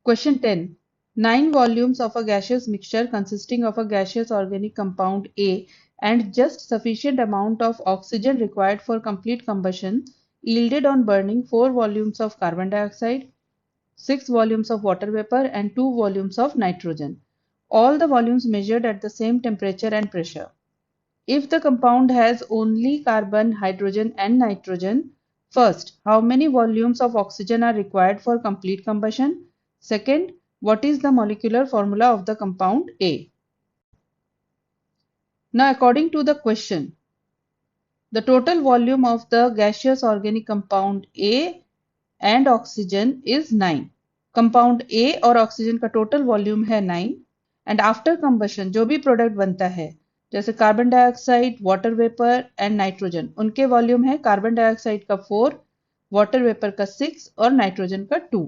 Question 10. 9 volumes of a gaseous mixture consisting of a gaseous organic compound A and just sufficient amount of oxygen required for complete combustion yielded on burning 4 volumes of carbon dioxide, 6 volumes of water vapor and 2 volumes of nitrogen. All the volumes measured at the same temperature and pressure. If the compound has only carbon, hydrogen and nitrogen, first, how many volumes of oxygen are required for complete combustion? Second, what is the molecular formula of the compound A? Now, according to the question, the total volume of the gaseous organic compound A and oxygen is 9. Compound A और oxygen का total volume है 9 and after combustion जो भी product बनता है जैसे carbon dioxide, water vapour and nitrogen, उनके volume है कार्बन डाइऑक्साइड का 4, वाटर वेपर का 6 और नाइट्रोजन का 2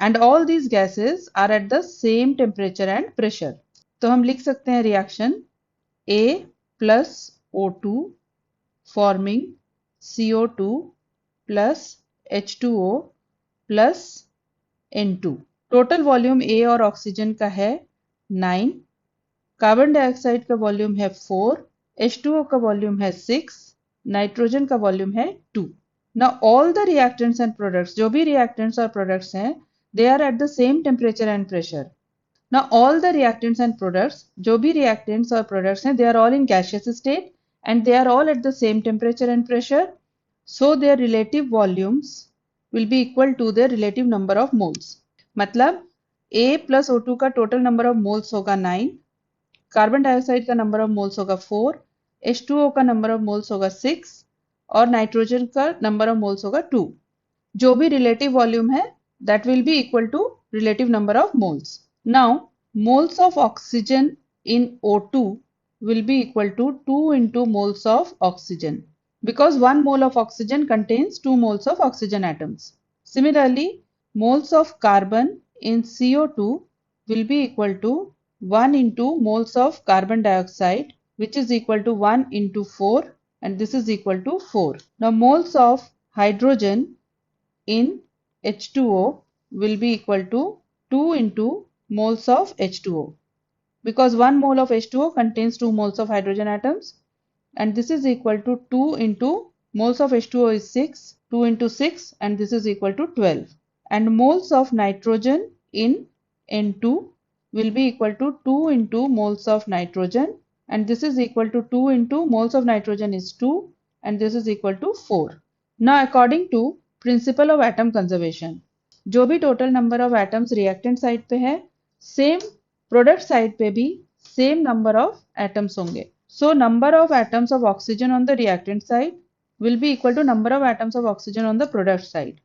and all these gases are at the same temperature and pressure. तो हम लिख सकते हैं reaction A plus O2 forming CO2 plus H2O plus N2. Total volume A और ऑक्सीजन का है 9, कार्बन डाइऑक्साइड का वॉल्यूम है 4, H2O का वॉल्यूम है 6, नाइट्रोजन का वॉल्यूम है 2. Now all the reactants and products, जो भी रिएक्टेंट्स और प्रोडक्ट्स हैं, they are at the same temperature and pressure. Now all the reactants and products, जो भी रिएक्टेंट्स और प्रोडक्ट्स हैं, they are all in gaseous state and they are all at the same temperature and pressure, so their relative volumes will be equal to their relative number of moles. मतलब A plus O2 का total number of moles होगा 9, carbon dioxide का number of moles होगा 4, H2O का number of moles होगा 6 और nitrogen का number of moles होगा 2. जो भी रिलेटिव वॉल्यूम है that will be equal to relative number of moles. Now moles of oxygen in O2 will be equal to 2 into moles of oxygen, because 1 mole of oxygen contains 2 moles of oxygen atoms. Similarly, moles of carbon in CO2 will be equal to 1 into moles of carbon dioxide, which is equal to 1 into 4, and this is equal to 4. Now moles of hydrogen in H2O will be equal to 2 into moles of H2O, because 1 mole of H2O contains 2 moles of hydrogen atoms, and this is equal to 2 into moles of H2O is 6, 2 into 6, and this is equal to 12. And moles of nitrogen in N2 will be equal to 2 into moles of nitrogen, and this is equal to 2 into moles of nitrogen is 2, and this is equal to 4. Now according to principle of atom conservation, जो भी total number of atoms reactant side पे है, same product side पे भी same number of atoms होंगे. So number of atoms of oxygen on the reactant side will be equal to number of atoms of oxygen on the product side.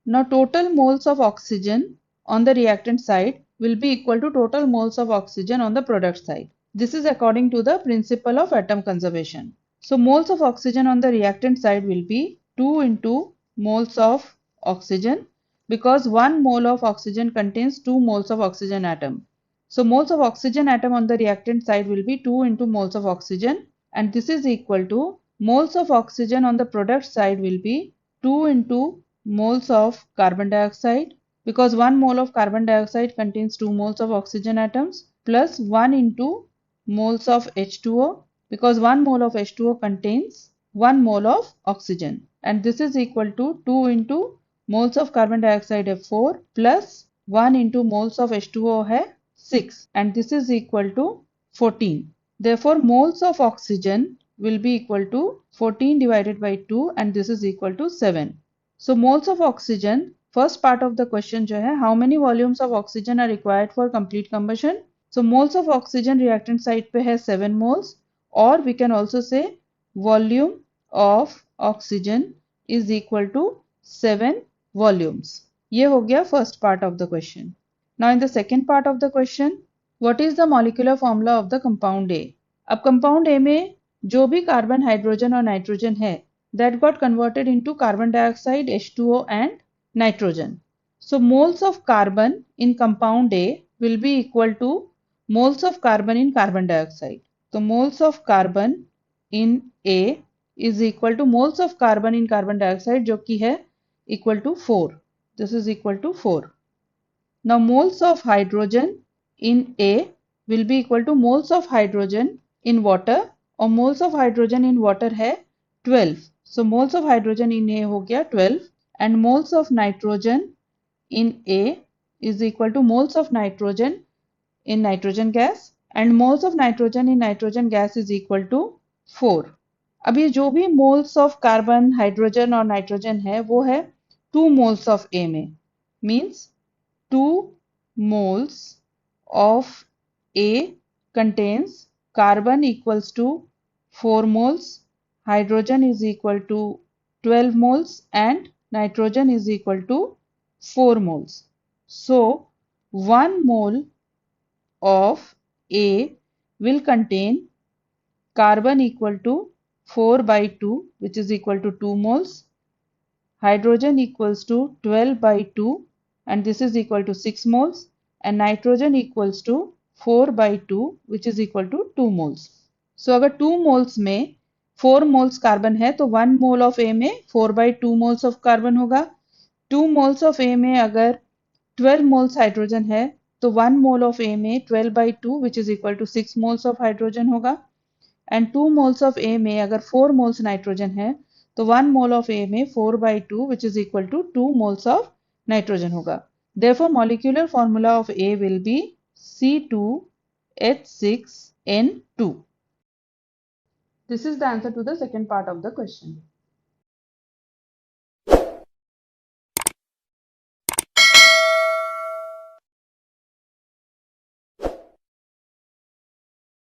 Now total moles of oxygen on the reactant side will be equal to total moles of oxygen on the product side. This is according to the principle of atom conservation. So moles of oxygen on the reactant side will be 2 into moles of oxygen, because 1 mole of oxygen contains 2 moles of oxygen atom. So moles of oxygen atom on the reactant side will be 2 into moles of oxygen, and this is equal to moles of oxygen on the product side will be 2 into moles of carbon dioxide, because 1 mole of carbon dioxide contains 2 moles of oxygen atoms, plus 1 into moles of H2O, because 1 mole of H2O contains 1 mole of oxygen, and this is equal to 2 into moles of carbon dioxide है 4 plus 1 into moles of H2O है 6, and this is equal to 14. Therefore moles of oxygen will be equal to 14 divided by 2, and this is equal to 7. So moles of oxygen, first part of the question जो है, how many volumes of oxygen are required for complete combustion? So moles of oxygen reactant side पे है 7 moles, or we can also say volume of oxygen is equal to 7 volumes. ये हो गया first part of the question. Now in the second part of the question, what is the molecular formula of the compound A? अब compound A में जो भी carbon, hydrogen और nitrogen है, that got converted into carbon dioxide, H2O and nitrogen. So moles of carbon in compound A will be equal to moles of carbon in carbon dioxide. So moles of carbon in A is equal to moles of carbon in carbon dioxide, जो कि है equal to 4. This is equal to 4. Now moles of hydrogen in A will be equal to moles of hydrogen in water, और moles of hydrogen in water है 12. So moles of hydrogen in A हो गया 12 and moles of nitrogen in A is equal to moles of nitrogen in nitrogen gas and moles of nitrogen in nitrogen gas is equal to 4. अब ये जो भी moles of carbon, hydrogen और nitrogen है वो है 2 moles of A में, means 2 moles of A contains carbon equals to 4 moles, hydrogen is equal to 12 moles and nitrogen is equal to 4 moles. So 1 mole of A will contain carbon equal to 4 by 2 which is equal to 2 moles, hydrogen equals to 12 by 2 and this is equal to 6 moles and nitrogen equals to 4 by 2 which is equal to 2 moles. So अगर 2 moles में 4 moles carbon है तो 1 mole of A में 4 by 2 moles of carbon होगा. 2 moles of A में अगर 12 moles hydrogen है तो 1 mole of A में 12 by 2 which is equal to 6 moles of hydrogen होगा and 2 moles of A में अगर 4 moles nitrogen है तो 1 mole of A में 4 by 2 which is equal to 2 moles of nitrogen होगा. Therefore molecular formula of A will be C2H6N2. This is the answer to the second part of the question.